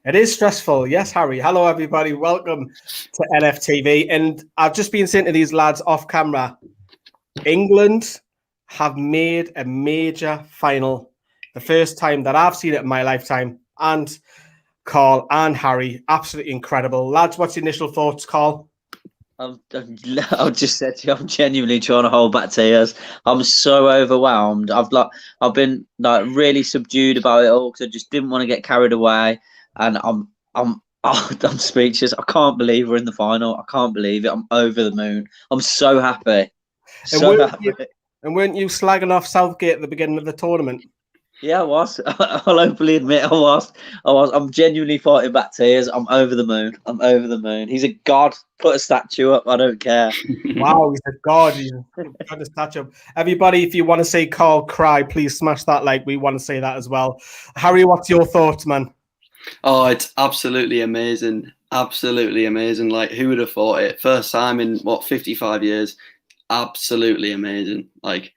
It is stressful. Yes, Harry. Hello, everybody. Welcome to NFTV. And I've just been saying to these lads off camera, England have made a major final. The first time that I've seen it in my lifetime. And Carl and Harry, absolutely incredible. Lads, what's your initial thoughts, Carl? I've just said to you, I'm genuinely trying to hold back tears. I'm so overwhelmed. I've been like really subdued about it all because I just didn't want to get carried away, and I'm speechless. I can't believe we're in the final. I can't believe it. I'm over the moon. I'm so happy. And So happy. weren't you slagging off Southgate at the beginning of the tournament? Yeah, I was. I'll openly admit I was. I'm genuinely fighting back tears. I'm over the moon. I'm over the moon. He's a god. Put a statue up. I don't care. Wow, he's a god. He's got a statue up. Everybody, if you want to see Carl cry, please smash that like. We want to say that as well. Harry, what's your thoughts, man? Oh, it's absolutely amazing. Absolutely amazing. Like, who would have thought it? First time in, 55 years. Absolutely amazing. Like,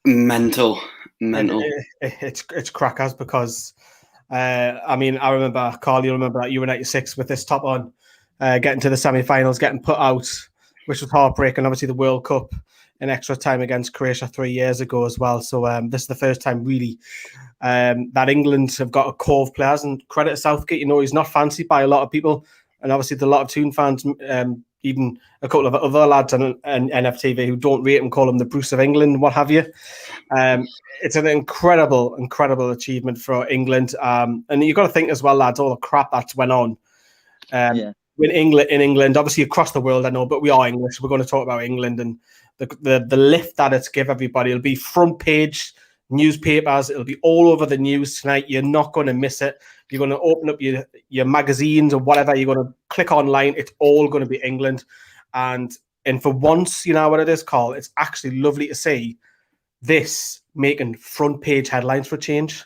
mental. It's crackers because, I mean, I remember, Carl, you remember that you were 96 with this top on, getting to the semi-finals, getting put out, which was heartbreaking. Obviously, the World Cup in extra time against Croatia 3 years ago as well. So this is the first time really that England have got a core of players, and credit to Southgate. You know, he's not fancied by a lot of people, and obviously a lot of Toon fans, even a couple of other lads on NFTV who don't rate him, call him the Bruce of England, what have you. It's an incredible achievement for England. And you've got to think as well, lads, all the crap that's went on. In England, obviously across the world, I know, but we are English. We're going to talk about England and the lift that it's give everybody. It'll be front page newspapers. It'll be all over the news tonight. You're not going to miss it. You're going to open up your magazines or whatever. You're going to click online. It's all going to be England. And for once, you know what it is, Carl? It's actually lovely to see this making front page headlines for a change.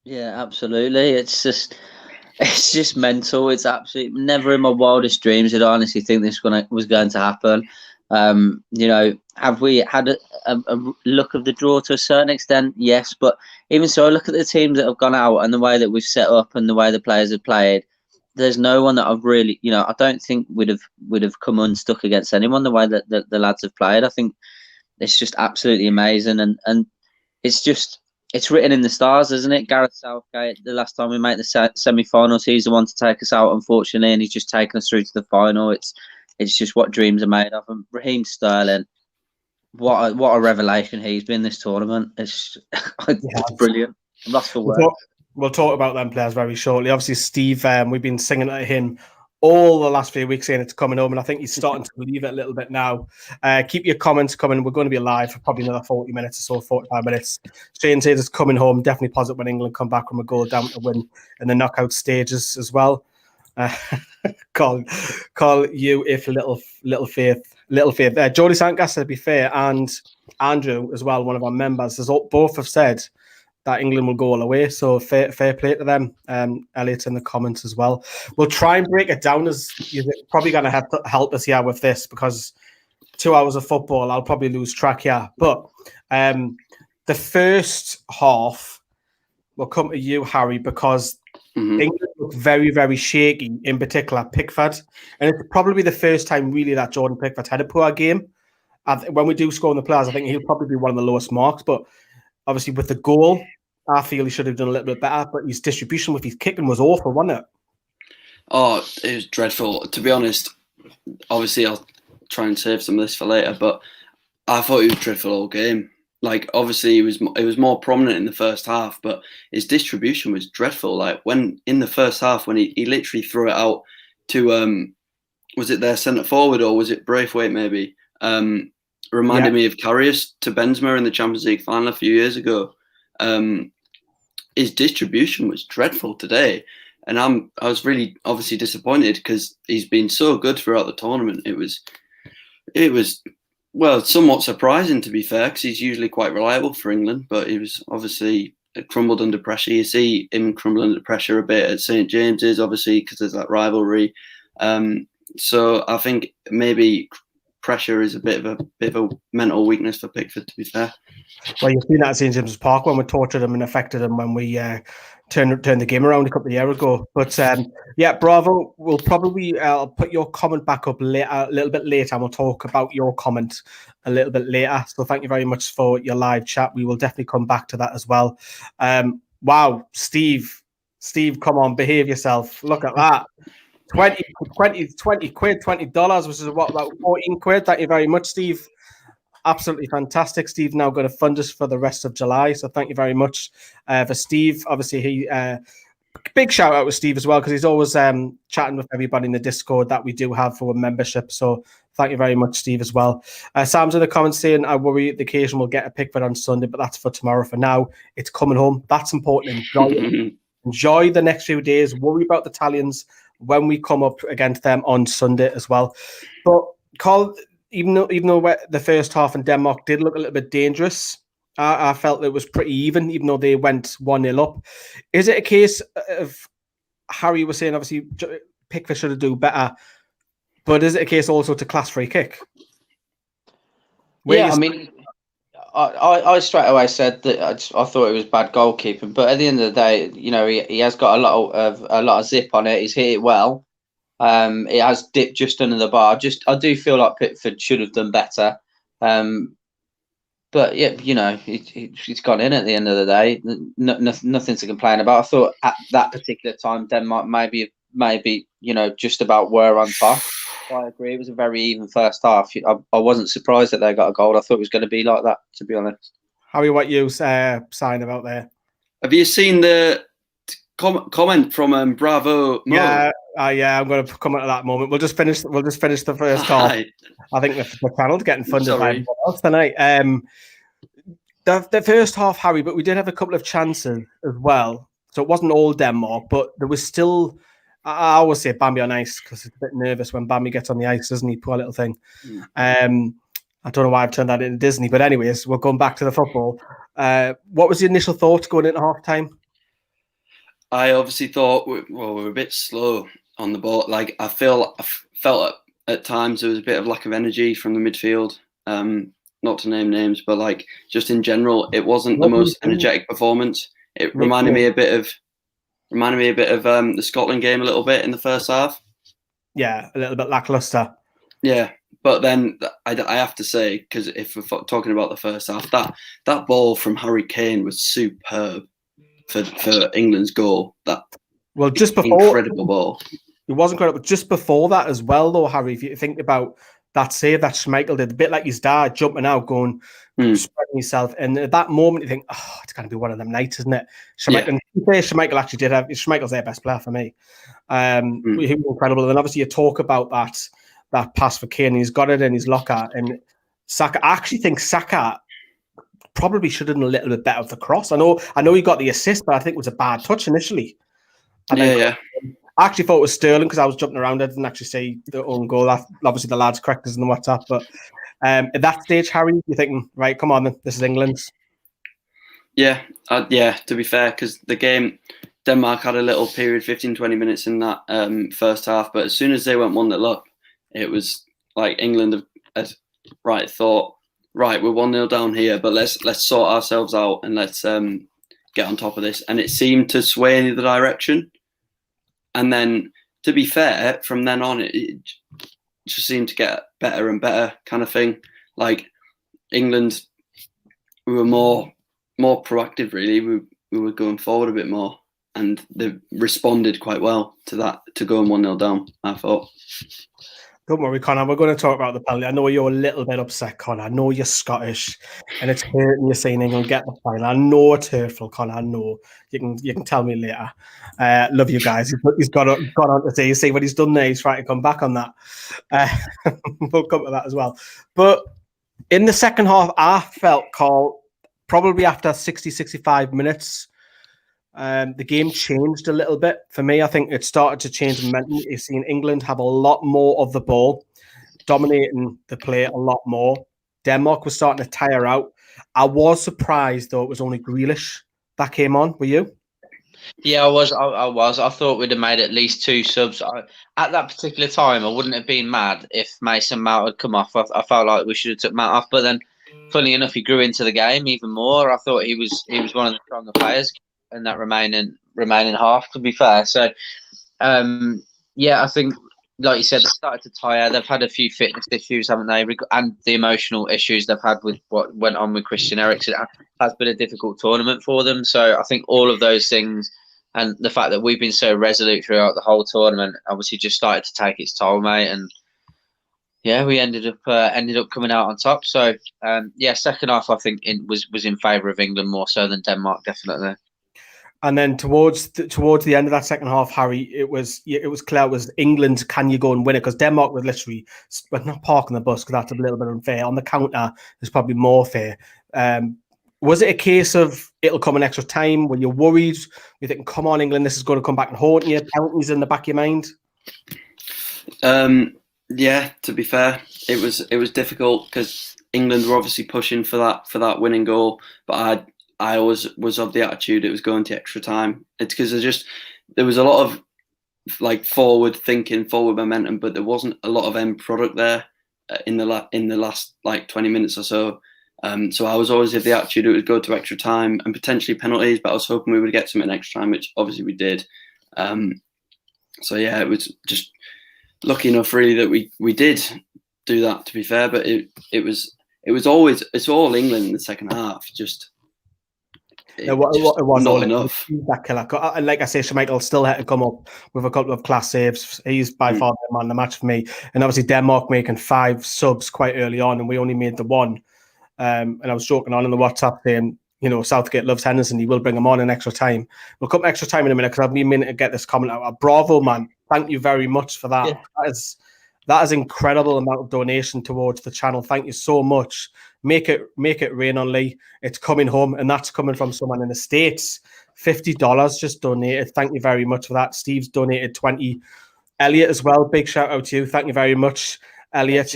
Yeah, absolutely. It's just mental. It's absolutely never in my wildest dreams did I honestly think this was going to happen. You know, have we had a look of the draw to a certain extent? Yes, but even so, look at the teams that have gone out and the way that we've set up and the way the players have played. There's no one that I've really, you know, I don't think would have come unstuck against anyone the way that the lads have played. I think it's just absolutely amazing, and it's written in the stars, isn't it? Gareth Southgate, the last time we made the semi-finals, he's the one to take us out, unfortunately, and he's just taken us through to the final. It's just what dreams are made of. And Raheem Sterling, what a revelation he's been this tournament. It's brilliant. I'm lost for words. We'll talk about them players very shortly. Obviously, Steve, we've been singing at him all the last few weeks saying it's coming home, and I think he's starting to believe it a little bit now. Keep your comments coming. We're going to be live for probably another 40 minutes or so, 45 minutes. Shane says it's coming home. Definitely positive when England come back from a goal down to win in the knockout stages as well. Call you if little faith. Jody Sankas, to be fair, and Andrew as well, one of our members, both have said that England will go all the way. So fair play to them. Elliot in the comments as well. We'll try and break it down, as you're probably going to have to help us here with this, because 2 hours of football, I'll probably lose track here. But the first half will come to you, Harry, because England looked very, very shaky, in particular Pickford. And it's probably the first time really that Jordan Pickford had a poor game. When we do score on the players, I think he'll probably be one of the lowest marks. But obviously with the goal, I feel he should have done a little bit better. But his distribution with his kicking was awful, wasn't it? Oh, it was dreadful. To be honest, obviously I'll try and save some of this for later, but I thought he was dreadful all game. Like, obviously, it was more prominent in the first half, but his distribution was dreadful. Like, when in the first half, when he literally threw it out to, was it their centre forward or was it Braithwaite maybe? Reminded me of Karius to Benzema in the Champions League final a few years ago. His distribution was dreadful today. And I was really obviously disappointed because he's been so good throughout the tournament. It was well, somewhat surprising, to be fair, because he's usually quite reliable for England, but he was obviously crumbled under pressure. You see him crumble under pressure a bit at St. James's, obviously, because there's that rivalry. So I think maybe pressure is a bit of a mental weakness for Pickford, to be fair. Well, you've seen that at St James's Park when we tortured him and affected him when we turned the game around a couple of years ago. But yeah, bravo. We'll probably put your comment back up later, a little bit later, and we'll talk about your comment a little bit later. So thank you very much for your live chat. We will definitely come back to that as well. Wow, Steve, come on, behave yourself. Look at that. 20 quid, $20, which is what, about 14 quid. Thank you very much, Steve. Absolutely fantastic. Steve now going to fund us for the rest of July. So thank you very much for Steve. Obviously, he big shout out to Steve as well, because he's always chatting with everybody in the Discord that we do have for a membership. So thank you very much, Steve, as well. Sam's in the comments saying, I worry the occasion will get a Pickford on Sunday, but that's for tomorrow. For now, it's coming home. That's important. Enjoy the next few days. Worry about the Italians when we come up against them on Sunday as well. But Carl, even though the first half in Denmark did look a little bit dangerous, I felt it was pretty even though they went 1-0 up. Is it a case of, Harry was saying, obviously, Pickford should have done better, but is it a case also to class free kick? I mean, I straight away said that I thought it was bad goalkeeping, but at the end of the day, you know, he has got a lot of zip on it. He's hit it well. It has dipped just under the bar. I do feel like Pickford should have done better. But yeah, you know, he's gone in at the end of the day. Nothing to complain about. I thought at that particular time, Denmark maybe, you know, just about were on top. I agree. It was a very even first half. I wasn't surprised that they got a goal. I thought it was going to be like that, to be honest. Harry, what you sign about there? Have you seen the comment from Bravo Mo? Yeah, I'm going to come at that moment. We'll just finish the first half. I think the channel's getting funded by everyone else tonight. The first half, Harry, but we did have a couple of chances as well. So it wasn't all Denmark, but there was still. I always say Bambi on ice because it's a bit nervous when Bambi gets on the ice, doesn't he? Poor little thing. I don't know why I've turned that into Disney, but anyways, we're going back to the football. What was the initial thoughts going into half time? I obviously thought we were a bit slow on the ball. Like I felt at times there was a bit of lack of energy from the midfield. Not to name names, but like just in general, it wasn't the most energetic performance. It reminded me a bit of the Scotland game a little bit in the first half. Yeah, a little bit lackluster. Yeah, but then I have to say, because if we're talking about the first half, that ball from Harry Kane was superb for England's goal. Just before, incredible ball. It was incredible. Just before that as well, though, Harry, if you think about that save that Schmeichel did, a bit like his dad jumping out, going, spreading himself. And at that moment, you think, oh, it's going to be one of them nights, isn't it? Schmeichel actually did have. Schmeichel's their best player for me. He was incredible. And obviously, you talk about that pass for Kane. He's got it in his locker. And Saka, I actually think Saka probably should have done a little bit better with the cross. I know he got the assist, but I think it was a bad touch initially. I actually thought it was Sterling because I was jumping around. I didn't actually see the own goal. Obviously, the lads correct us in the WhatsApp. But at that stage, Harry, you're thinking, right, come on, this is England. Yeah, to be fair, because the game, Denmark had a little period, 15, 20 minutes in that first half. But as soon as they went 1-0 up, it was like England had thought, right, we're 1-0 down here, but let's sort ourselves out and let's get on top of this. And it seemed to sway in the direction. And then, to be fair, from then on, it just seemed to get better and better kind of thing. Like England, we were more proactive, really. We were going forward a bit more. And they responded quite well to that, to going 1-0 down, I thought. Don't worry, Connor. We're going to talk about the penalty. I know you're a little bit upset, Connor. I know you're Scottish, and it's hurting you seeing England get the final. I know it's hurtful, Connor. I know. You can tell me later. Love you guys. He's gone on to say, you see what he's done there. He's trying to come back on that. We'll come to that as well. But in the second half, I felt, Carl, probably after 60, 65 minutes, the game changed a little bit for me. I think it started to change momentum. You've seen England have a lot more of the ball, dominating the play a lot more. Denmark was starting to tire out. I was surprised, though, it was only Relish that came on. Were you? Yeah, I was. I thought we'd have made at least 2 subs. At that particular time, I wouldn't have been mad if Mason Mount had come off. I felt like we should have took Mount off. But then, funnily enough, he grew into the game even more. I thought he was one of the stronger players in that remaining half. To be fair, so yeah, I think, like you said, they started to tire. They've had a few fitness issues, haven't they? And the emotional issues they've had with what went on with Christian Eriksen has been a difficult tournament for them. So I think all of those things. And the fact that we've been so resolute throughout the whole tournament obviously just started to take its toll, mate. And yeah, we ended up coming out on top. So yeah, second half I think was in favour of England more so than Denmark, definitely. And then towards the end of that second half, Harry, it was clear it was England. Can you go and win it? Because Denmark was literally, but not parking the bus because that's a little bit unfair. On the counter, there's probably more fair. Was it a case of it'll come in extra time? Were you worried? You thinking, come on, England, this is going to come back and haunt you? Penalties in the back of your mind? Yeah, to be fair, it was difficult because England were obviously pushing for that winning goal, but I always was of the attitude it was going to extra time. It's because there was a lot of like forward thinking, forward momentum, but there wasn't a lot of end product there in the last like 20 minutes or so. So I was always of the attitude it would go to extra time and potentially penalties, but I was hoping we would get some in extra time, which obviously we did. So yeah, it was just lucky enough really that we did do that, to be fair, but it's all England in the second half. It was not enough. That killer. And like I say, Schmeichel still had to come up with a couple of class saves. He's by far the man of the match for me. And obviously Denmark making 5 subs quite early on, and we only made the 1. And I was joking on in the WhatsApp saying, Southgate loves Henderson. He will bring him on in extra time. We'll come extra time in a minute because I've been a minute to get this comment out. Bravo, man. Thank you very much for that. Yeah. That is incredible amount of donation towards the channel. Thank you so much. Make it rain on Lee. It's coming home, and that's coming from someone in the States. $50 just donated. Thank you very much for that. Steve's donated 20. Elliot as well. Big shout out to you. Thank you very much, Elliot.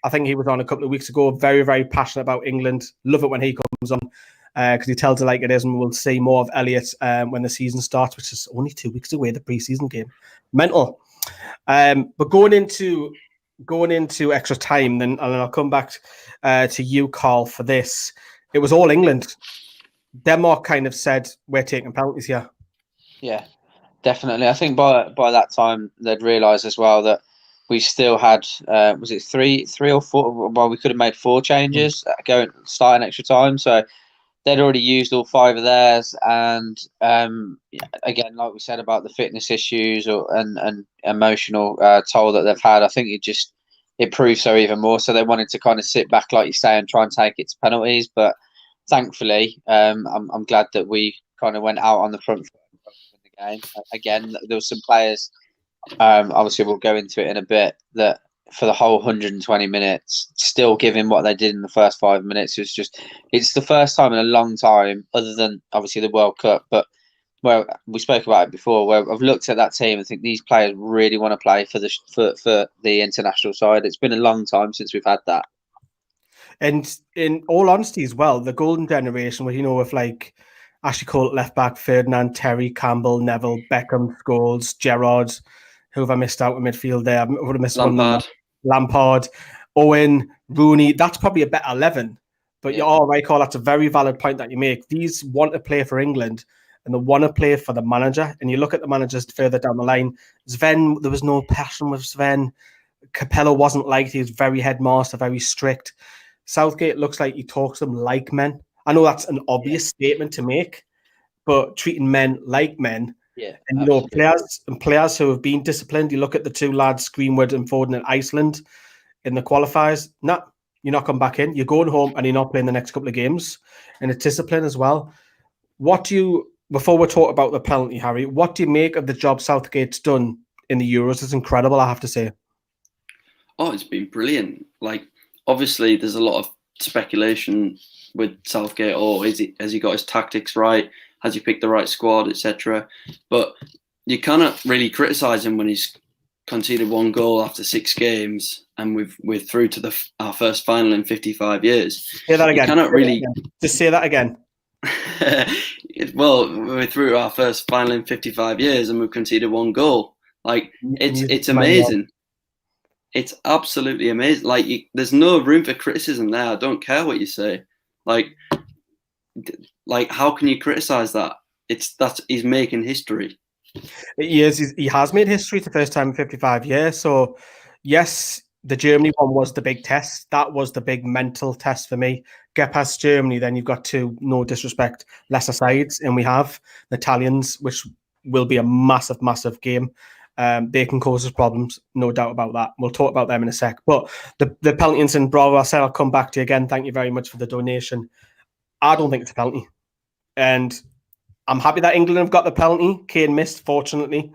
I think he was on a couple of weeks ago. Very, very passionate about England. Love it when he comes on because he tells it like it is, and we'll see more of Elliot when the season starts, which is only 2 weeks away, the pre-season game. Mental. But going into extra time, then, and I'll come back to you, Carl, for this. It was all England. Denmark kind of said, we're taking penalties here. Yeah, definitely. I think by that time, they'd realised as well that we still had, was it three or four? Well, we could have made 4 changes starting extra time. So they'd already used all 5 of theirs. And again, like we said about the fitness issues and emotional toll that they've had, I think it proved so even more. So they wanted to kind of sit back, like you say, and try and take it to penalties. But thankfully, I'm glad that we kind of went out on the front foot in the game. Again, there were some players. Obviously, we'll go into it in a bit. That for the whole 120 minutes, still giving what they did in the first 5 minutes. It's the first time in a long time, other than obviously the World Cup. But we spoke about it before, where I've looked at that team and think these players really want to play for the international side. It's been a long time since we've had that. And in all honesty, as well, the golden generation, with like Ashley Cole at left back, Ferdinand, Terry, Campbell, Neville, Beckham, Scholes, Gerrard. Who have I missed out in midfield there? I would have missed Lampard, Owen, Rooney. That's probably a better 11. But you're all right, Carl. That's a very valid point that you make. These want to play for England and they want to play for the manager. And you look at the managers further down the line. Sven, there was no passion with Sven. Capello wasn't liked. He was very headmaster, very strict. Southgate looks like he talks to them like men. I know that's an obvious statement to make, but treating men like men. Yeah, and players who have been disciplined. You look at the 2 lads, Greenwood and Forden in Iceland in the qualifiers. Nah, you're not coming back in. You're going home and you're not playing the next couple of games. And it's discipline as well. Before we talk about the penalty, Harry, what do you make of the job Southgate's done in the Euros? It's incredible, I have to say. Oh, it's been brilliant. Like, obviously, there's a lot of speculation with Southgate. Has he got his tactics right? Has he picked the right squad, etc.? But you cannot really criticise him when he's conceded 1 goal after 6 games, and we're through to our first final in 55 years. Say that again. You cannot really just say that again. Well, we're through our first final in 55 years and we've conceded 1 goal. Like, it's amazing. It's absolutely amazing. Like, there's no room for criticism there. I don't care what you say. Like how can you criticize that? He's making history. He has made history for the first time in 55 years. So, yes, the Germany one was the big test. That was the big mental test for me. Get past Germany, then you've got 2, no disrespect, lesser sides, and we have the Italians, which will be a massive, massive game. They can cause us problems, no doubt about that. We'll talk about them in a sec. But the penalty incident, Bravo, I said I'll come back to you again. Thank you very much for the donation. I don't think it's a penalty. And I'm happy that England have got the penalty. Kane missed, fortunately,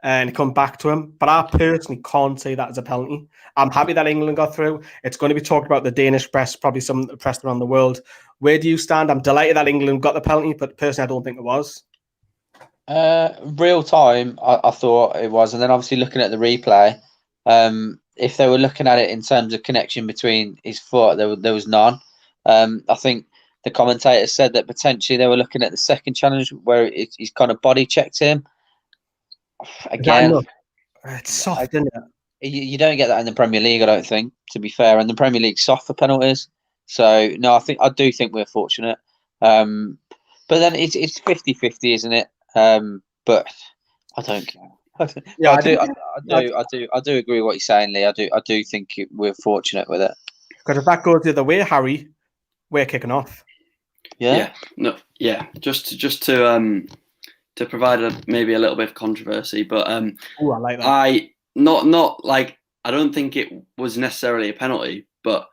and come back to him. But I personally can't say that as a penalty. I'm happy that England got through. It's going to be talked about the Danish press, probably some press around the world. Where do you stand? I'm delighted that England got the penalty, but personally, I don't think it was. Real time, I thought it was. And then obviously looking at the replay, if they were looking at it in terms of connection between his foot, there was none. I think the commentator said that potentially they were looking at the second challenge where he's kind of body checked him. Again, it's soft, isn't it? You don't get that in the Premier League, I don't think, to be fair. And the Premier League's soft for penalties. So, no, I do think we're fortunate. But then it's 50-50, isn't it? But I don't care. Yeah, I do agree with what you're saying, Lee. I do think we're fortunate with it. Because if that goes the other way, Harry, we're kicking off. Yeah. Just to provide maybe a little bit of controversy, but I like that. I don't think it was necessarily a penalty, but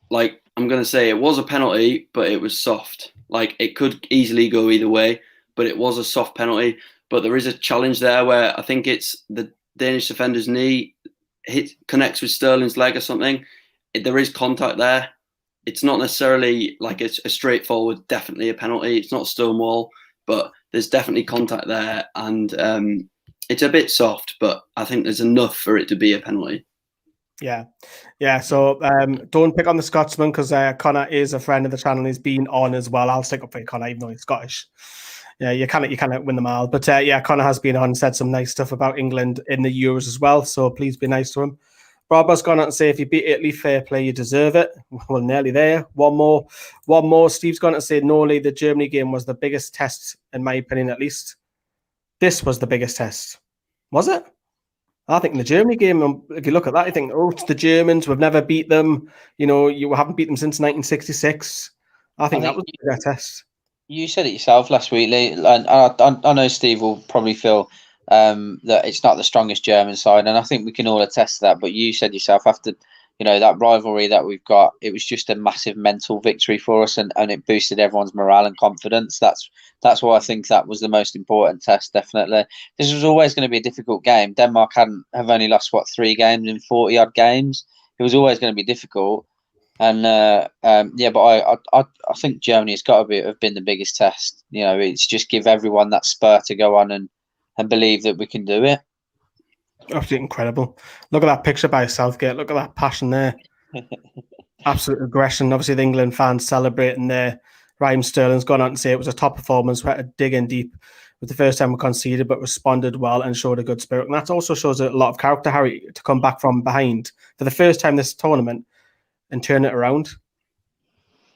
like I'm gonna say it was a penalty, but it was soft. Like it could easily go either way, but it was a soft penalty. But there is a challenge there where I think it's the Danish defender's knee connects with Sterling's leg or something. There is contact there. It's not necessarily like a straightforward, definitely a penalty. It's not Stonewall, but there's definitely contact there, and it's a bit soft, but I think there's enough for it to be a penalty. Yeah. So don't pick on the Scotsman because Connor is a friend of the channel. He's been on as well. I'll stick up for you, Connor, even though he's Scottish. Yeah, you can't win them all. But Connor has been on and said some nice stuff about England in the Euros as well. So please be nice to him. Robert's gone out and say if you beat Italy, fair play, you deserve it. Well, nearly there. One more. Steve's gone out and say no, Lee, the Germany game was the biggest test, in my opinion, at least. This was the biggest test. Was it? I think in the Germany game, if you look at that, you think, it's the Germans. We've never beat them. You haven't beat them since 1966. I think that was the bigger test. You said it yourself last week, Lee, and I know Steve will probably feel that it's not the strongest German side, and I think we can all attest to that. But you said yourself after that rivalry that we've got, it was just a massive mental victory for us, and it boosted everyone's morale and confidence. That's why I think that was the most important test. Definitely, this was always going to be a difficult game. Denmark have only lost 3 games in 40 odd games. It was always going to be difficult. And but I think Germany has got to have been the biggest test. It's just give everyone that spur to go on and believe that we can do it. Absolutely incredible. Look at that picture by Southgate. Look at that passion there. Absolute aggression. Obviously, the England fans celebrating there. Raheem Sterling's gone out and say it was a top performance. We had to dig in deep. It was the first time we conceded, but responded well and showed a good spirit. And that also shows a lot of character, Harry, to come back from behind for the first time this tournament and turn it around.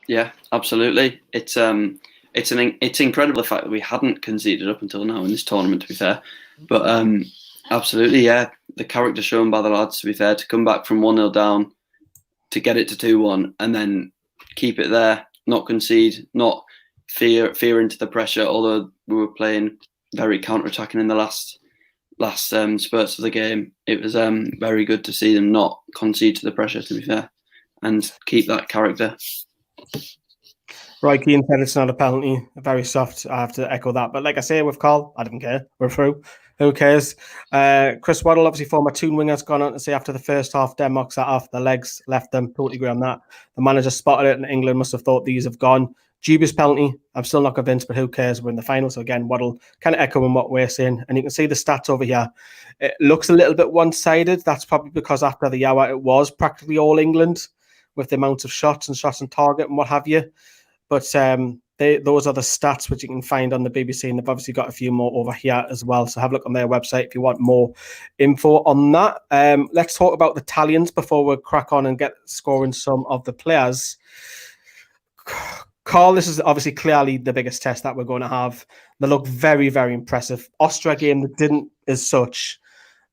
Yeah, absolutely. It's incredible the fact that we hadn't conceded up until now in this tournament, to be fair. But absolutely, yeah, the character shown by the lads, to be fair, to come back from 1-0 down, to get it to 2-1, and then keep it there, not concede, not fear into the pressure. Although we were playing very counter-attacking in the last spurts of the game, it was very good to see them not concede to the pressure, to be fair, and keep that character. Roy Keane said it's not a penalty. Very soft. I have to echo that. But like I say with Carl, I didn't care. We're through. Who cares? Chris Waddle, obviously former Toon winger's gone on to say after the first half, Denmark sat off. The legs left them. Totally agree on that. The manager spotted it and England must have thought these have gone. Dubious penalty. I'm still not convinced, but who cares? We're in the final. So again, Waddle kind of echoing what we're saying. And you can see the stats over here. It looks a little bit one-sided. That's probably because after the hour, it was practically all England with the amount of shots on target and what have you. But those are the stats which you can find on the BBC, and they've obviously got a few more over here as well. So have a look on their website if you want more info on that. Let's talk about the Italians before we crack on and get scoring some of the players. Carl, this is obviously clearly the biggest test that we're going to have. They look very, very impressive. Austria game that didn't as such,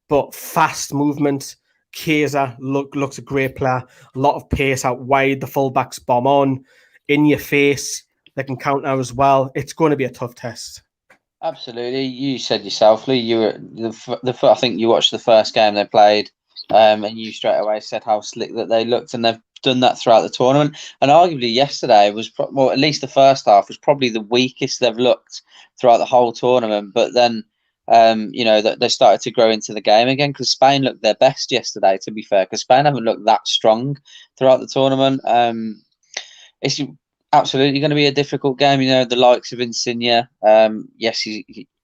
but fast movement. Chiesa looks a great player. A lot of pace out wide. The fullbacks bomb on, in your face. They can counter as well. It's going to be a tough test. Absolutely. You said yourself, Lee, you were I think you watched the first game they played, and you straight away said how slick that they looked, and they've done that throughout the tournament. And arguably yesterday was, well, at least the first half was probably the weakest they've looked throughout the whole tournament. But then, they started to grow into the game again, because Spain looked their best yesterday, to be fair, because Spain haven't looked that strong throughout the tournament. It's absolutely going to be a difficult game. The likes of Insigne. Yes,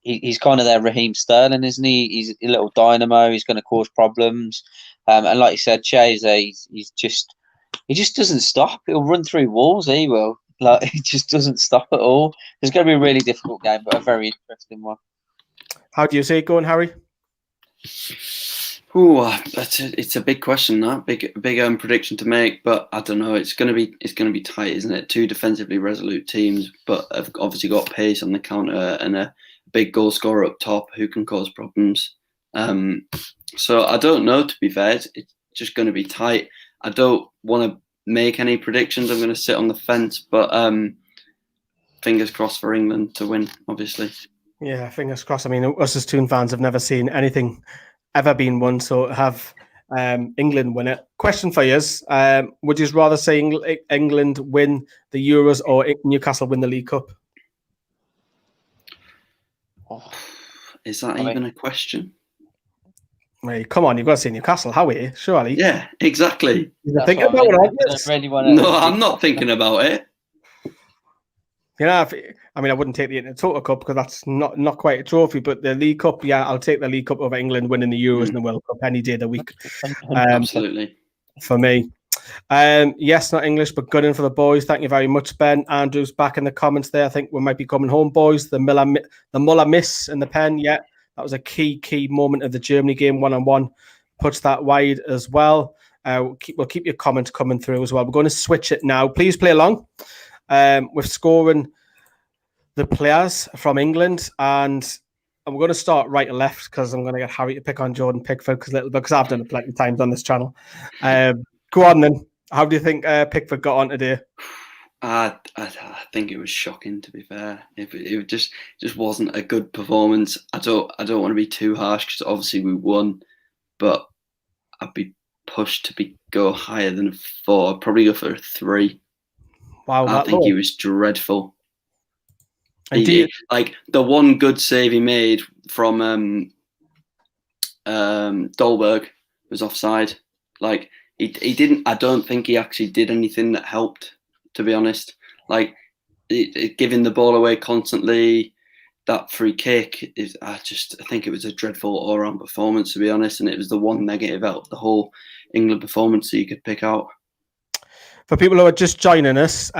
he's kind of their Raheem Sterling, isn't he? He's a little dynamo. He's going to cause problems. And like you said, Chiesa, he just doesn't stop. He'll run through walls. He will. He just doesn't stop at all. It's going to be a really difficult game, but a very interesting one. How do you see it going, Harry? It's a big question, that big prediction to make, but I don't know. It's gonna be tight, isn't it? Two defensively resolute teams, but have obviously got pace on the counter and a big goal scorer up top who can cause problems. So I don't know. To be fair, it's just going to be tight. I don't want to make any predictions. I'm going to sit on the fence, but fingers crossed for England to win, obviously. Yeah, fingers crossed. I mean, us as Toon fans have never seen anything ever been won, so have England win it. Question for you: would you rather say England win the Euros or Newcastle win the League Cup? Is that even a question? Hey, come on, you've got to say Newcastle, Howie, surely. Yeah, exactly. You're thinking about it. No, I'm not thinking about it. I wouldn't take the Intertoto Cup because that's not quite a trophy, but the League Cup, yeah, I'll take the League Cup over England winning the Euros and the World Cup any day of the week. Absolutely. For me. Yes, not English, but good in for the boys. Thank you very much, Ben. Andrew's back in the comments there. I think we might be coming home, boys. The Muller miss in the pen, yeah. That was a key moment of the Germany game, 1-on-1. Puts that wide as well. We'll keep your comments coming through as well. We're going to switch it now. Please play along. We're scoring the players from England, and we're going to start right to left because I'm going to get Harry to pick on Jordan Pickford because I've done it plenty of times on this channel. Go on then. How do you think Pickford got on today? I think it was shocking, to be fair. It just wasn't a good performance. I don't want to be too harsh because obviously we won, but I'd be pushed to go higher than a 4. I'd probably go for a 3. Wow, I think he was dreadful. Like the one good save he made from Dolberg was offside. Like he didn't. I don't think he actually did anything that helped. To be honest, like giving the ball away constantly, that free kick is. I think it was a dreadful all-round performance. To be honest, and it was the one negative out of the whole England performance that you could pick out. For people who are just joining us,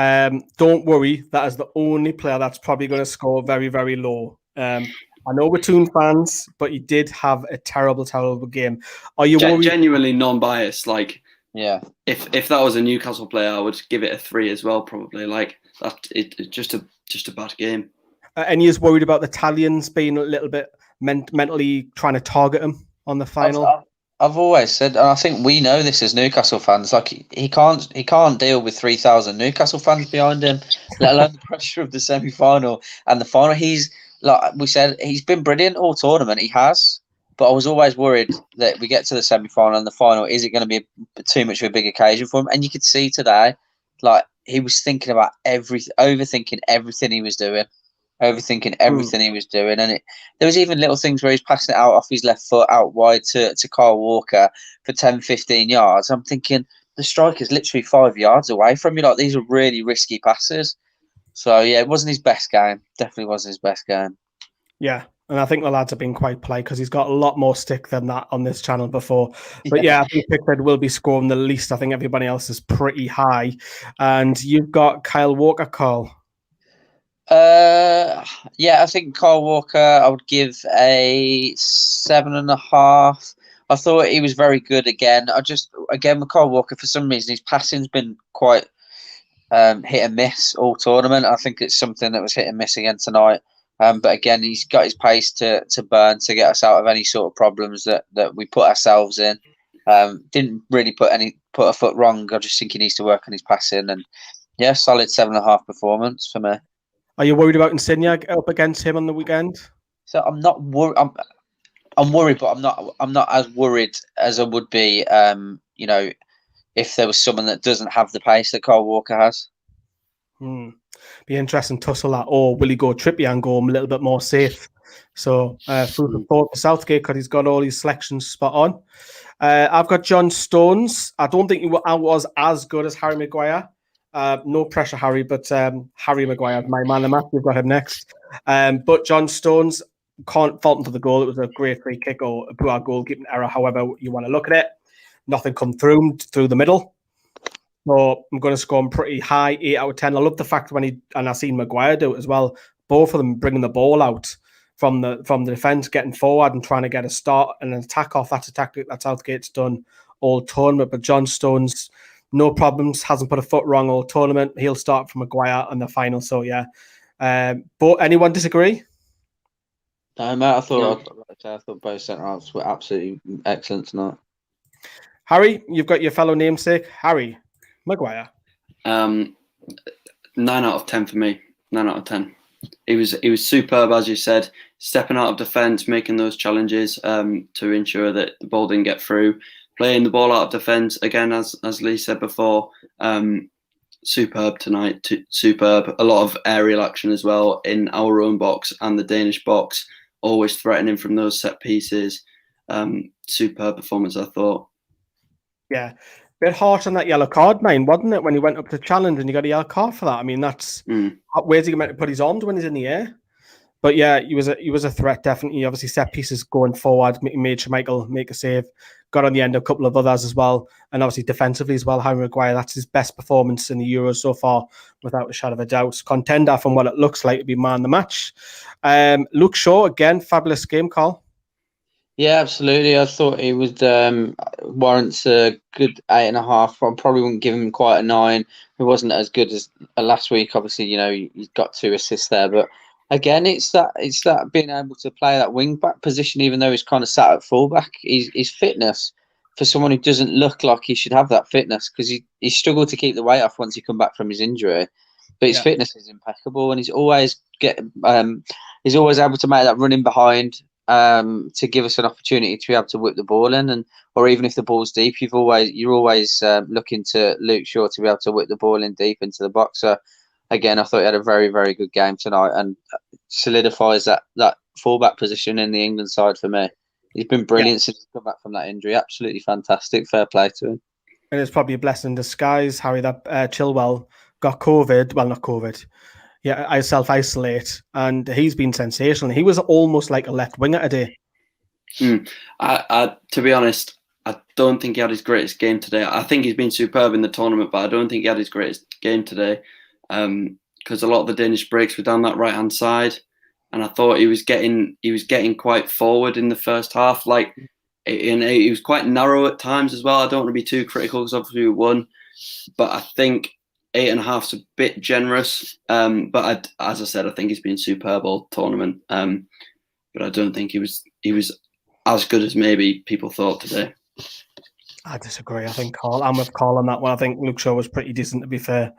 don't worry. That is the only player that's probably going to score very, very low. I know we're Toon fans, but he did have a terrible, terrible game. Are you worried? Genuinely non-biased? Like, yeah. If that was a Newcastle player, I would give it a 3 as well. Probably like that. It's just a bad game. And you're worried about the Italians being a little bit mentally trying to target him on the final. I've always said, and I think we know this as Newcastle fans, like he can't deal with 3,000 Newcastle fans behind him, let alone the pressure of the semi-final and the final. He's, like we said, he's been brilliant all tournament. He has, but I was always worried that we get to the semi-final and the final, is it going to be too much of a big occasion for him? And you could see today, like he was thinking about overthinking everything he was doing. Overthinking everything he was doing, and there was even little things where he's passing it out off his left foot out wide to Kyle Walker for 10, 15 yards. I'm thinking the striker's literally 5 yards away from you. Like these are really risky passes. So yeah, it wasn't his best game. Definitely wasn't his best game. Yeah, And I think the lads have been quite polite because he's got a lot more stick than that on this channel before. But yeah, I think Pickford will be scoring the least. I think everybody else is pretty high. And you've got Kyle Walker, Carl. Yeah, I think Kyle Walker, I would give a 7.5. I thought he was very good again. Again, with Kyle Walker, for some reason, his passing's been quite hit and miss all tournament. I think it's something that was hit and miss again tonight. But again, he's got his pace to burn to get us out of any sort of problems that we put ourselves in. Didn't really put a foot wrong. I just think he needs to work on his passing. And yeah, solid 7.5 performance for me. Are you worried about Insigne up against him on the weekend? So I'm not worried. I'm worried, but I'm not as worried as I would be. If there was someone that doesn't have the pace that Kyle Walker has. Be interesting to tussle that, or will he go Trippier and go a little bit more safe? So food for thought for Southgate because he's got all his selections spot on. I've got John Stones. I don't think he was as good as Harry Maguire. No pressure, Harry, but Harry Maguire, my man, the match. We've got him next. But John Stones, can't fault him for the goal. It was a great free kick or a poor goalkeeping error, however you want to look at it. Nothing come through the middle. So I'm going to score him pretty high, 8 out of 10. I love the fact and I've seen Maguire do it as well, both of them bringing the ball out from the defence, getting forward and trying to get a start and an attack off. That's a tactic that Southgate's done all tournament. But John Stones, no problems, hasn't put a foot wrong all tournament. He'll start from Maguire in the final. So yeah. But anyone disagree? No, mate, I thought both centre-halves were absolutely excellent tonight. Harry, you've got your fellow namesake, Harry Maguire. 9 out of 10 for me. 9 out of 10. He was superb, as you said, stepping out of defence, making those challenges to ensure that the ball didn't get through, playing the ball out of defence again, as Lee said before. Superb tonight. Superb. A lot of aerial action as well in our own box and the Danish box. Always threatening from those set pieces. Superb performance, I thought. Yeah. Bit harsh on that yellow card, man, wasn't it? When he went up to challenge and he got a yellow card for that. I mean, that's where's he meant to put his arms when he's in the air? But yeah, he was a threat, definitely. Obviously, set pieces going forward, made Schmeichel make a save, got on the end of a couple of others as well, and obviously defensively as well. Harry Maguire, that's his best performance in the Euros so far, without a shadow of a doubt. Contender from what it looks like to be man of the match. Luke Shaw again, fabulous game, Carl. Yeah, absolutely. I thought he was warrants a good 8.5. I probably wouldn't give him quite a 9. It wasn't as good as last week. Obviously, he's got 2 assists there, but again, it's that being able to play that wing back position, even though he's kind of sat at fullback. His fitness for someone who doesn't look like he should have that fitness, because he struggled to keep the weight off once he come back from his injury. But his fitness is impeccable, and he's always able to make that running behind. To give us an opportunity to be able to whip the ball in, or even if the ball's deep, you're always looking to Luke Shaw to be able to whip the ball in deep into the box. So again, I thought he had a very, very good game tonight and solidifies that fullback position in the England side for me. He's been brilliant since he come back from that injury. Absolutely fantastic. Fair play to him. And it's probably a blessing in disguise, Harry, that Chilwell got COVID. Well, not COVID. Yeah, I self-isolate, and he's been sensational. He was almost like a left winger today. To be honest, I don't think he had his greatest game today. I think he's been superb in the tournament, but I don't think he had his greatest game today because a lot of the Danish breaks were down that right-hand side, and I thought he was getting quite forward in the first half. He was quite narrow at times as well. I don't want to be too critical because obviously we won, but I think 8.5 is a bit generous, but as I said, I think he's been superb all tournament. But I don't think he was as good as maybe people thought today. I disagree. I think I'm with Carl on that one. I think Luke Shaw was pretty decent, to be fair.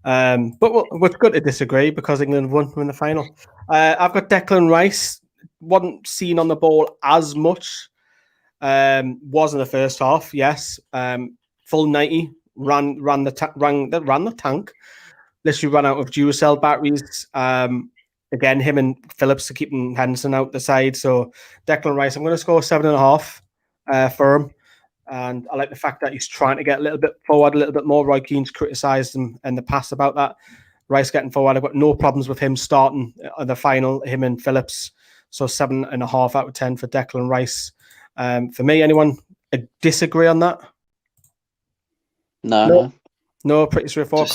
But it's good to disagree because England won in the final. I've got Declan Rice. Wasn't seen on the ball as much. Was in the first half, yes. Full 90. Ran the tank. Literally ran out of Duracell batteries. Again, him and Phillips are keeping Henderson out the side. So Declan Rice, I'm going to score 7.5 for him. And I like the fact that he's trying to get a little bit forward, a little bit more. Roy Keane's criticised him in the past about that. Rice getting forward. I've got no problems with him starting the final, him and Phillips. So 7.5 out of 10 for Declan Rice. For me, anyone disagree on that? No, pretty straightforward.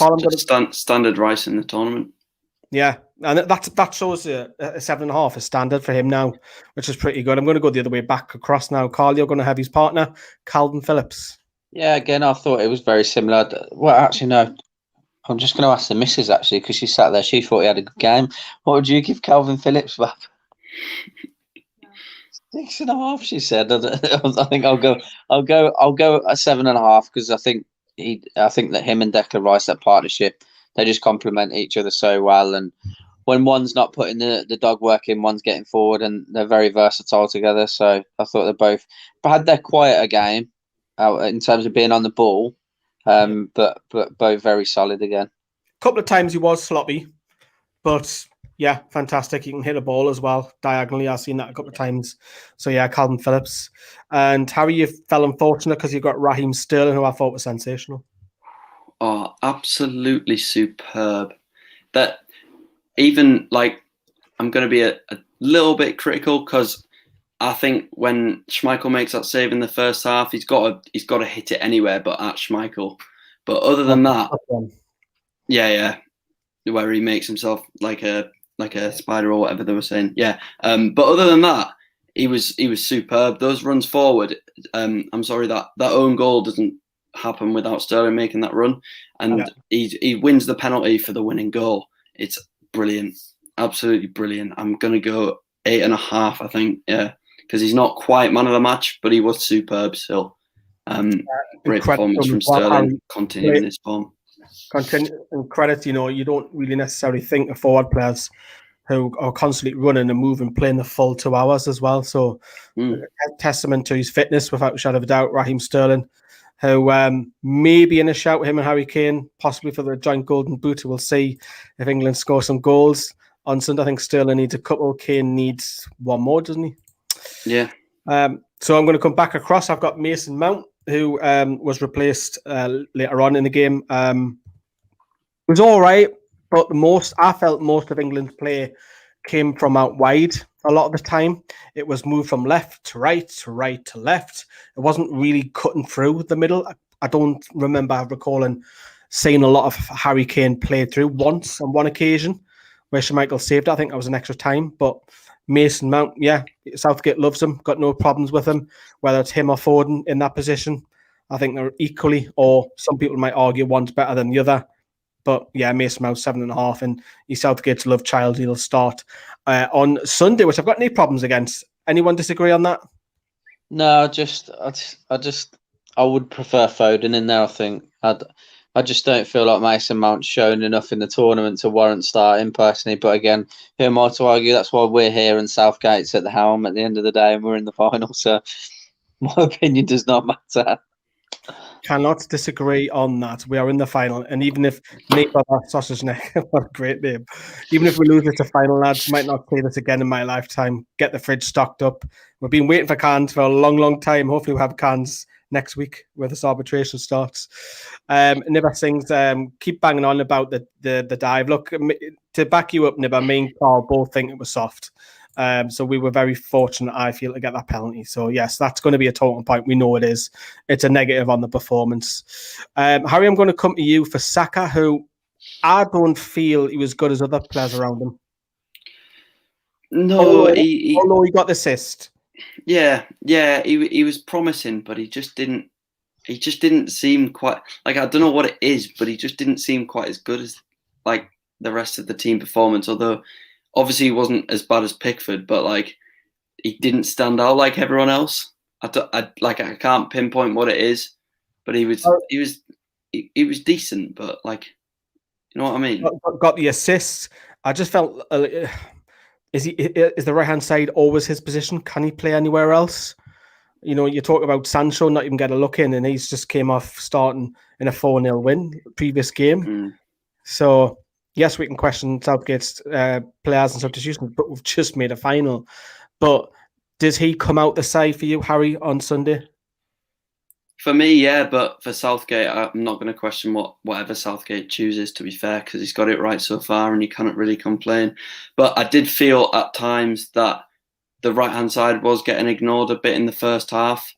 Standard Rice in the tournament. Yeah, and that shows a 7.5 is standard for him now, which is pretty good. I'm going to go the other way back across now. Carl, you're going to have his partner, Calvin Phillips. Yeah, again, I thought it was very similar. Well, actually, no. I'm just going to ask the missus, actually, because she sat there. She thought he had a good game. What would you give Calvin Phillips, Bob? 6.5, she said. I think I'll go a 7.5 because I think that him and Declan Rice, that partnership, they just complement each other so well. And when one's not putting the dog work in, one's getting forward, and they're very versatile together. So I thought they both had their quieter game in terms of being on the ball, but both very solid again. A couple of times he was sloppy, but yeah, fantastic. He can hit a ball as well diagonally. I've seen that a couple of times. So yeah, Calvin Phillips. And Harry, you fell unfortunate because you got Raheem Sterling, who I thought was sensational. Oh, absolutely superb. That even like I'm going to be a little bit critical because I think when Schmeichel makes that save in the first half, he's got to hit it anywhere but at Schmeichel. But other than that, yeah, where he makes himself like a spider or whatever they were saying. Yeah. But other than that, he was superb. Those runs forward. I'm sorry that own goal doesn't happen without Sterling making that run, and he wins the penalty for the winning goal. It's brilliant, absolutely brilliant. I'm gonna go 8.5. I think, yeah, because he's not quite man of the match, but he was superb still. Great performance from Sterling, continuing this form. And credit, you don't really necessarily think of forward players who are constantly running and moving, playing the full 2 hours as well. So, testament to his fitness, without a shadow of a doubt. Raheem Sterling, who may be in a shout, him and Harry Kane, possibly for the joint golden boot. We'll see if England score some goals on Sunday. I think Sterling needs a couple. Kane needs one more, doesn't he? Yeah. So I'm going to come back across. I've got Mason Mount, who was replaced later on in the game. It was all right, but I felt most of England's play came from out wide a lot of the time. It was moved from left to right to right to left. It wasn't really cutting through the middle. I don't remember recalling seeing a lot of Harry Kane play through once on one occasion where Schmeichel saved it. I think that was an extra time. But Mason Mount, yeah, Southgate loves him, got no problems with him, whether it's him or Forden in that position. I think they're equally, or some people might argue one's better than the other. But yeah, Mason Mount 7.5, and he's Southgate's love child. He'll start on Sunday, which I've got no problems against. Anyone disagree on that? No, I would prefer Foden in there. I think I just don't feel like Mason Mount's shown enough in the tournament to warrant starting personally. But again, who am I to argue? That's why we're here and Southgate's at the helm at the end of the day, and we're in the final. So my opinion does not matter. Cannot disagree on that. We are in the final, and even if sausage neck, what a great name. Even if we lose it to final, lads, might not say this again in my lifetime. Get the fridge stocked up. We've been waiting for cans for a long, long time. Hopefully, we'll have cans next week where this arbitration starts. Nibba sings, keep banging on about the dive. Look, to back you up, Nibba, me and Carl both think it was soft. So we were very fortunate, I feel, to get that penalty. So yes, that's going to be a talking point. We know it is. It's a negative on the performance. Harry, I'm going to come to you for Saka, who I don't feel he was good as other players around him. No, although he got the assist. Yeah, he was promising, but he just didn't seem quite like, I don't know what it is, but he just didn't seem quite as good as like the rest of the team performance. Although obviously he wasn't as bad as Pickford, but like he didn't stand out like everyone else. I can't pinpoint what it is, but he was decent, but like, you know what I mean? Got the assists. I just felt is the right hand side always his position? Can he play anywhere else? You talk about Sancho not even get a look in, and he's just came off starting in a 4-0 win previous game. So yes, we can question Southgate's players and substitutions, but we've just made a final. But does he come out the side for you, Harry, on Sunday? For me, yeah, but for Southgate, I'm not going to question whatever Southgate chooses, to be fair, because he's got it right so far and you cannot really complain. But I did feel at times that the right-hand side was getting ignored a bit in the first half.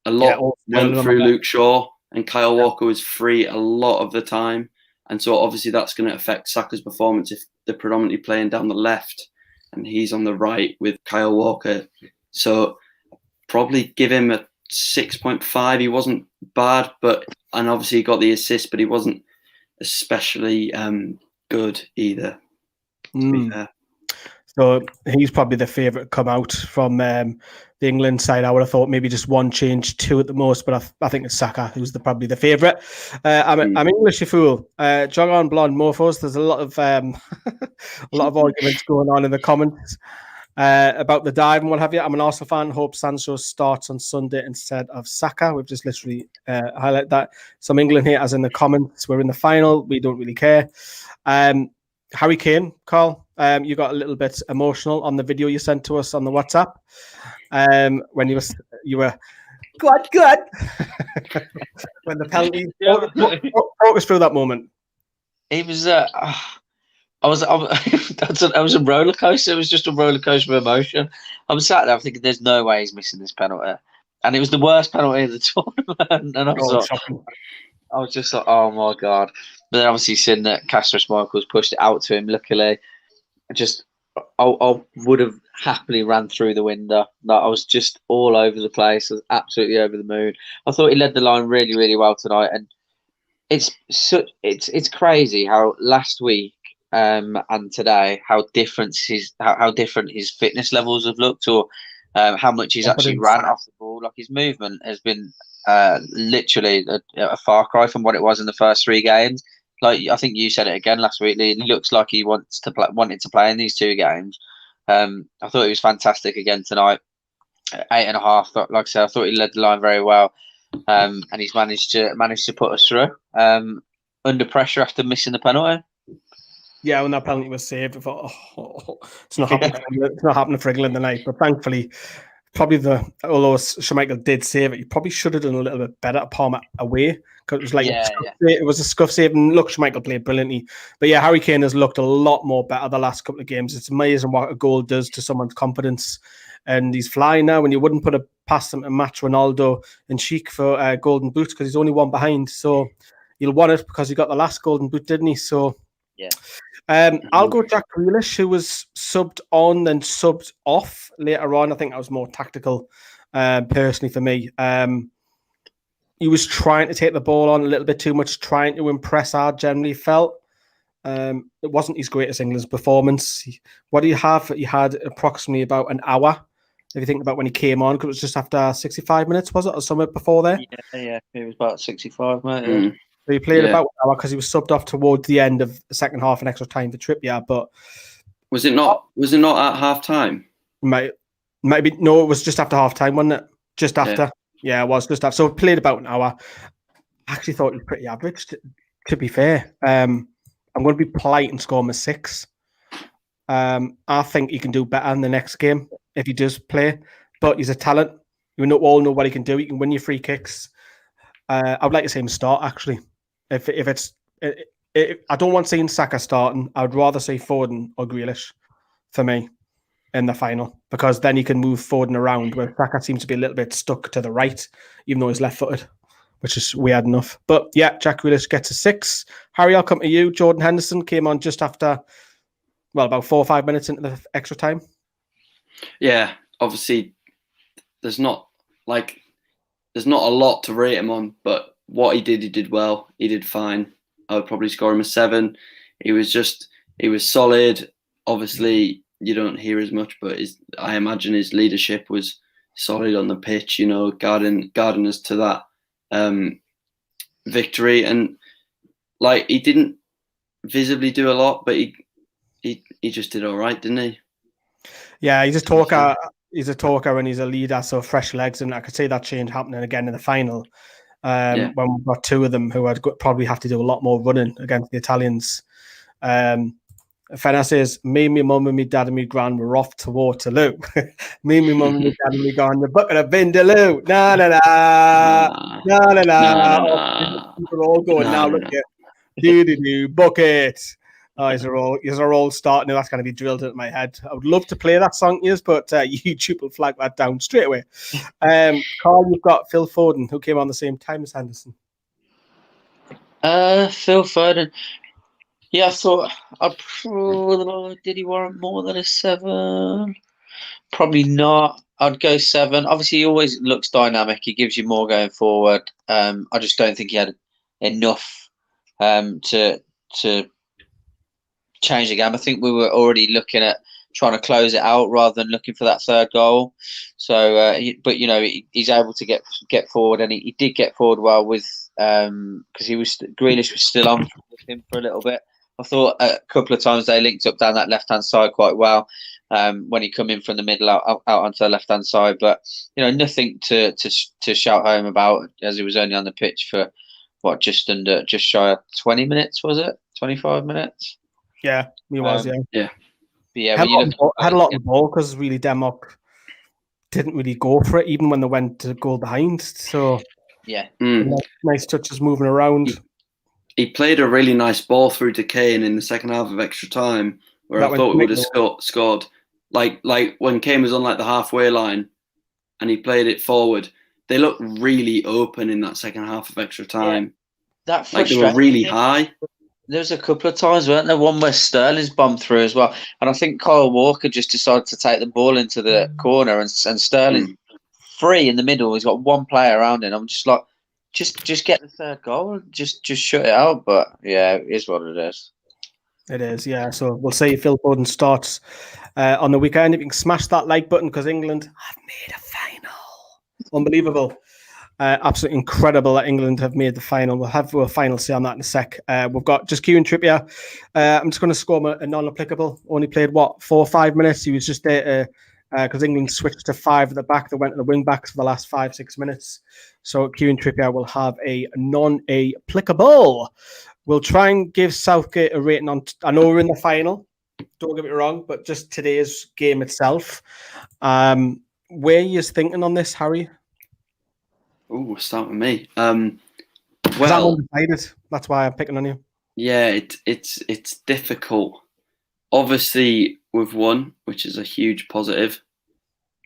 A lot went through Luke Shaw, and Kyle Walker was free a lot of the time. And so obviously that's going to affect Saka's performance if they're predominantly playing down the left and he's on the right with Kyle Walker. So probably give him a 6.5. He wasn't bad, and obviously he got the assist, but he wasn't especially good either, to be fair. So he's probably the favourite to come out from the England side. I would have thought maybe just one change, two at the most, but I think it's Saka who's probably the favourite. I'm English, you fool. Jog on, blonde morphos. There's a lot of arguments going on in the comments about the dive and what have you. I'm an Arsenal fan. Hope Sancho starts on Sunday instead of Saka. We've just literally highlighted that. Some England here, as in the comments. We're in the final. We don't really care. Harry Kane, Carl, you got a little bit emotional on the video you sent to us on the WhatsApp when you were good when the penalty. Talk us through that moment. It was I was a roller coaster. It was just a roller coaster of emotion. I was sat there thinking, "There's no way he's missing this penalty," and it was the worst penalty of the tournament. And I was just like, "Oh my god!" But then obviously seeing that Kasper Schmeichel's pushed it out to him, luckily, I would have happily ran through the window. Like, I was just all over the place. I was absolutely over the moon. I thought he led the line really, really well tonight, and it's crazy how last week and today how different his fitness levels have looked, or how much he's actually ran off the ball. Like, his movement has been literally a far cry from what it was in the first 3 games. Like, I think you said it again last week. It looks like he wanted to play in these 2 games. I thought he was fantastic again tonight. 8.5. Like I said, I thought he led the line very well, and he's managed to put us through under pressure after missing the penalty. Yeah, when that penalty was saved, I thought, it's not happening. It's not happening for England tonight. But thankfully, although Schmeichel did save it, he probably should have done a little bit better at Palmer away, because it was like it was a scuff save. And look, Schmeichel played brilliantly. But yeah, Harry Kane has looked a lot more better the last couple of games. It's amazing what a goal does to someone's confidence. And he's flying now, and you wouldn't put it past him to match Ronaldo and Sheik for Golden Boot, because he's only one behind. So he'll want it because he got the last Golden Boot, didn't he? So yeah. I'll go Jack Relish, who was subbed on and subbed off later on. I think that was more tactical, personally, for me. He was trying to take the ball on a little bit too much, trying to impress. I generally felt it wasn't his greatest England's performance. What do you have? He had approximately about an hour, if you think about when he came on, because it was just after 65 minutes, was it, or somewhere before there? Yeah, it was about 65, mate. Yeah. So he played about an hour because he was subbed off towards the end of the second half and extra time for Trippier. But was it not at half time? Maybe no, it was just after half time, wasn't it? Just after. Yeah, it was just after. So he played about an hour. I actually thought he was pretty average, to be fair. I'm going to be polite and score him a 6. I think he can do better in the next game if he does play. But he's a talent. You all know what he can do. He can win your free kicks. I would like to see him start, actually. If I don't want seeing Saka starting. I would rather see Forden or Relish for me in the final, because then he can move Forden around, where Saka seems to be a little bit stuck to the right, even though he's left-footed, which is weird enough. But yeah, Jack Relish gets a 6. Harry, I'll come to you. Jordan Henderson came on just after, about 4 or 5 minutes into the extra time. Yeah, obviously, there's not a lot to rate him on, but what he did well. He did fine. I would probably score him a 7. He was solid. Obviously, you don't hear as much, but I imagine his leadership was solid on the pitch, guarding us to that victory. And he didn't visibly do a lot, but he just did all right, didn't he? Yeah, he's a talker. He's a talker and he's a leader, so fresh legs. And I could see that change happening again in the final. When we've got 2 of them who would probably have to do a lot more running against the Italians. Fenner says, me, my mum and my dad and my gran were off to Waterloo. Me, my mum and my dad and my gran, the bucket of Vindaloo. Na na na. Na na na. People are all going now, look at do bucket. Oh, these are all starting. That's going to be drilled into my head. I would love to play that song, yes, but YouTube will flag that down straight away. Carl, you've got Phil Forden, who came on the same time as Henderson. Phil Forden. Yeah, I thought, did he warrant more than a 7? Probably not. I'd go 7. Obviously, he always looks dynamic. He gives you more going forward. I just don't think he had enough to change the game. I think we were already looking at trying to close it out rather than looking for that third goal. So, but you know, he's able to get forward, and he did get forward well with because Grealish was still on with him for a little bit. I thought a couple of times they linked up down that left hand side quite well when he come in from the middle out onto the left hand side. But you know, nothing to shout home about, as he was only on the pitch for just shy of 20 minutes, was it? 25 minutes. Yeah, he was. Yeah. But yeah, had a lot of the ball because really Denmark didn't really go for it, even when they went to goal behind. So yeah, nice touches moving around. He played a really nice ball through to Kane in the second half of extra time, where I thought we would have scored. Like when Kane was on like the halfway line, and he played it forward. They looked really open in that second half of extra time. Yeah. Like they were really high. There's a couple of times, weren't there? One where Sterling's bombed through as well. And I think Kyle Walker just decided to take the ball into the corner and Sterling free in the middle. He's got one player around him. I'm just like, just get the third goal. Just shut it out. But yeah, it is what it is. It is, yeah. So we'll see if Phil Foden starts on the weekend. If you can smash that like button, because England have made a final. Unbelievable. Absolutely incredible that England have made the final. We'll have a final say on that in a sec. We've got just Kieran Trippier. I'm just going to score him a non-applicable. Only played, 4 or 5 minutes. He was just there because England switched to 5 at the back. They went to the wing-backs for the last 5-6 minutes. So Kieran Trippier will have a non-applicable. We'll try and give Southgate a rating on... I know we're in the final. Don't get me wrong, but just today's game itself. Where are you thinking on this, Harry? Oh, start with me. Well, I'm undecided. That's why I'm picking on you. Yeah, it's difficult. Obviously, we've won, which is a huge positive.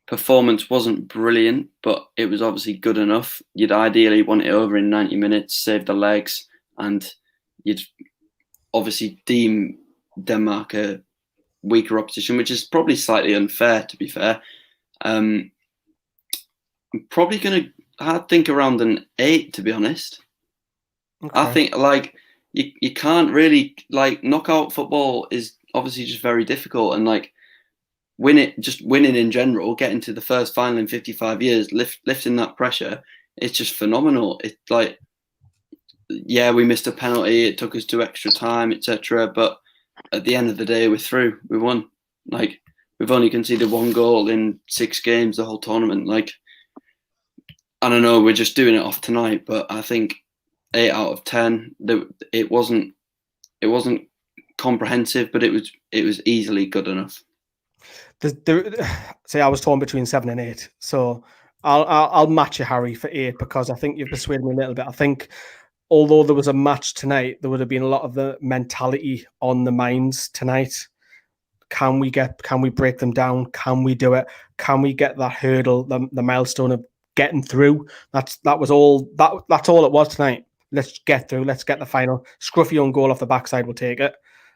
Performance wasn't brilliant, but it was obviously good enough. You'd ideally want it over in 90 minutes, save the legs, and you'd obviously deem Denmark a weaker opposition, which is probably slightly unfair, to be fair. I'm probably going to think around an 8, to be honest. Okay. I think you can't really knockout football is obviously just very difficult, and winning in general, getting to the first final in 55 years, lifting that pressure, it's just phenomenal. It's we missed a penalty, it took us to extra time, etc. But at the end of the day, we're through. We won. We've only conceded 1 goal in 6 games the whole tournament. I don't know, we're just doing it off tonight, but I think 8 out of 10. It wasn't comprehensive, but it was easily good enough. Say I was torn between 7 and 8, so I'll match you, Harry, for 8 because I think you've persuaded me a little bit. I think although there was a match tonight, there would have been a lot of the mentality on the minds tonight. Can we break them down? Can we do it? Can we get that hurdle, the milestone of getting through? That's all it was tonight. Let's get through. Let's get the final. Scruffy own goal off the backside will take it.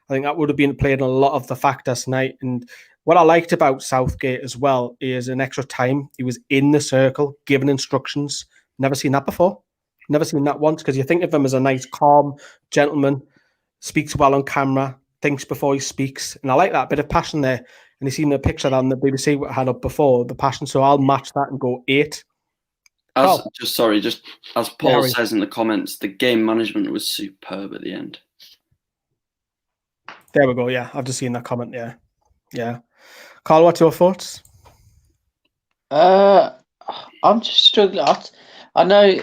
I think that would have been played in a lot of the factors tonight. And what I liked about Southgate as well is an extra time. He was in the circle, giving instructions. Never seen that before. Never seen that once, because you think of him as a nice, calm gentleman, speaks well on camera, thinks before he speaks. And I like that bit of passion there. And you've seen the picture on the BBC had up before, the passion. So I'll match that and go 8. Just as Paul says in the comments, the game management was superb at the end. There we go. Yeah, I've just seen that comment. Yeah. Carl, what's your thoughts? I'm just struggling. I know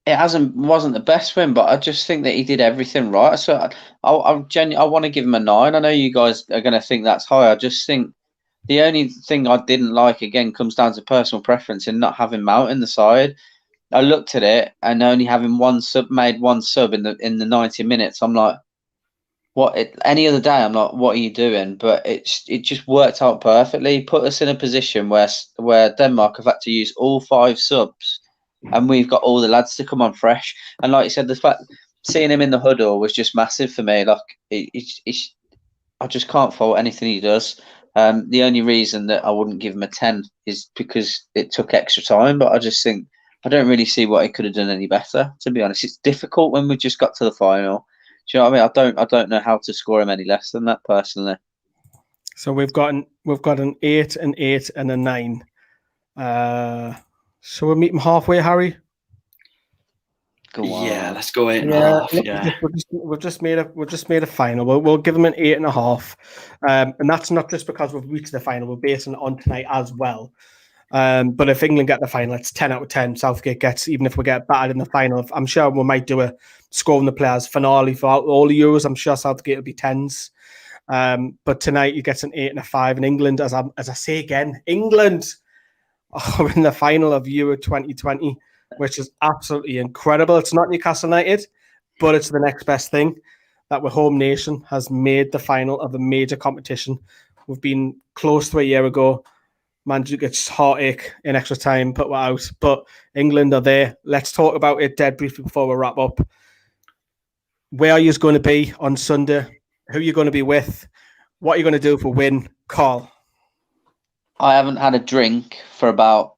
it wasn't the best for him, but I just think that he did everything right. So I want to give him a 9. I know you guys are going to think that's high. I just think the only thing I didn't like, again, comes down to personal preference and not having Mount in the side. I looked at it and only having made one sub in the 90 minutes. I'm like, any other day I'm like, what are you doing? But it just worked out perfectly. Put us in a position where Denmark have had to use all 5 subs, and we've got all the lads to come on fresh. And like you said, the fact seeing him in the huddle was just massive for me. Like I just can't fault anything he does. The only reason that I wouldn't give him a 10 is because it took extra time. But I just think I don't really see what he could have done any better. To be honest, it's difficult when we just got to the final. Do you know what I mean? I don't know how to score him any less than that personally. So we've got an 8, an 8, and a 9. So we'll meet him halfway, Harry. Go on. Yeah, let's go 8.5. Yeah, we've just made a final. We'll give them an 8.5, and that's not just because we've reached the final. We're basing it on tonight as well. But if England get the final, it's 10 out of 10. Southgate gets, even if we get battered in the final. I'm sure we might do a scoring the players finale for all the Euros. I'm sure Southgate will be 10s. But tonight he gets an 8 and a 5. And England, as I say again, England are in the final of Euro 2020, which is absolutely incredible. It's not Newcastle United, but it's the next best thing that our home nation has made the final of a major competition. We've been close to a year ago. Mandzukic heartache in extra time, put out. But England are there. Let's talk about it dead briefly before we wrap up. Where are you going to be on Sunday? Who are you going to be with? What are you going to do if we win? Carl? I haven't had a drink for about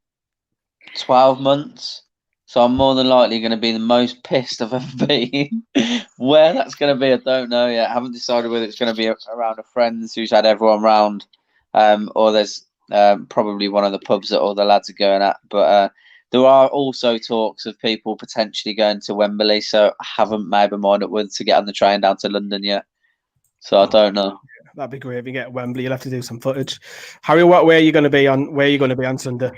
12 months. So I'm more than likely going to be the most pissed I've ever been. Where that's going to be, I don't know yet. I haven't decided whether it's going to be around a friend's who's had everyone round, or there's probably one of the pubs that all the lads are going at. But there are also talks of people potentially going to Wembley, so I haven't made my mind up whether to get on the train down to London yet. So I don't know. That'd be great if you get Wembley. You'll have to do some footage. Harry, where are you going to be on? Where are you going to be on Sunday?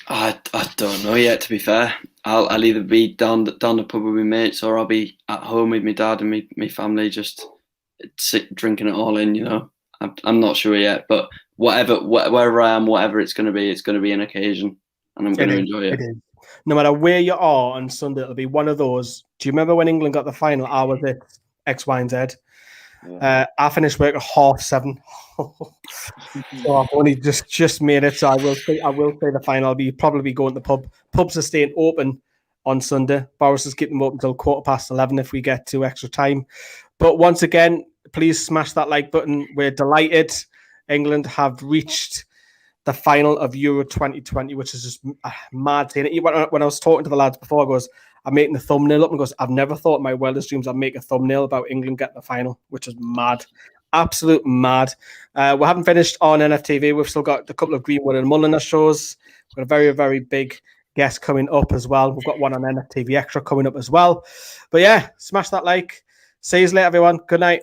I don't know yet. To be fair, I'll either be down the pub with my mates, or I'll be at home with my dad and my family, just drinking it all in. You know, I'm not sure yet, but wherever I am, whatever it's going to be an occasion, and I'm going to enjoy it. No matter where you are on Sunday, it'll be one of those. Do you remember when England got the final? I was at X, Y, and Z. Yeah. I finished work at 7:30. So I've only just made it. So I will say the final. I'll probably be going to the pub. Pubs are staying open on Sunday. Boris is keeping them open until 11:15 if we get to extra time. But once again, please smash that like button. We're delighted. England have reached the final of Euro 2020, which is just mad. When I was talking to the lads before, I goes, I'm making the thumbnail up and goes, I've never thought in my wildest dreams I'd make a thumbnail about England getting the final, which is mad. Absolute mad. We haven't finished on NFTV. We've still got a couple of Greenwood and Mulliner shows. We've got a very, very big guest coming up as well. We've got one on NFTV Extra coming up as well. But yeah, smash that like. See you later, everyone. Good night.